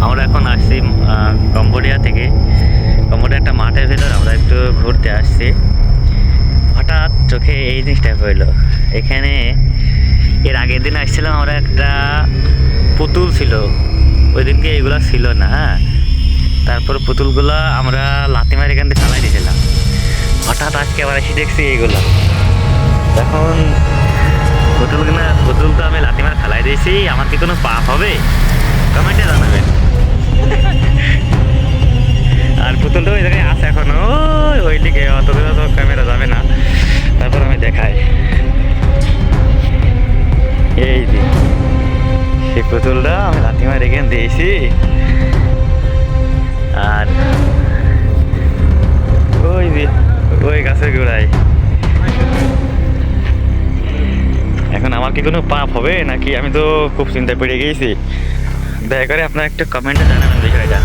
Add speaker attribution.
Speaker 1: আমরা এখন আসছি কম্বোডিয়া থেকে। কম্বোডিয়া একটা মাঠের ভেতর আমরা একটু ঘুরতে আসছি। হঠাৎ চোখে এই জিনিসটা হইলো, এখানে এর আগের দিন আসছিলাম আমরা, একটা পুতুল ছিল। ওই দিনকে এগুলা ছিল না, হ্যাঁ। তারপর পুতুলগুলা আমরা লাথি মারি এখান থেকে ফেলাই দিয়েছিলাম। হঠাৎ আজকে আবার এসে দেখছি এইগুলা। এখন পুতুল তো আমি লাথি মার ফেলাই দিয়েছি, আমার কি কোনো পাপ হবে? কমেন্টে জানাবেন। আর পুতুলটা ওই জায়গায় আছে এখন, ওই দিকে অত দূরে তো ক্যামেরা যাবে না, তারপর আমি দেখাই। এই যে সেই পুতুলটা আমি লাথি মার এখানে দিয়েছি। আর ওই যে ওই গাছের গোড়ায়। এখন আমার কি কোনো পাপ হবে নাকি? আমি তো খুব চিন্তায় পড়ে গিয়েছি। দয়া করে আপনারা একটু কমেন্টে জানাবেন বিষয়টা।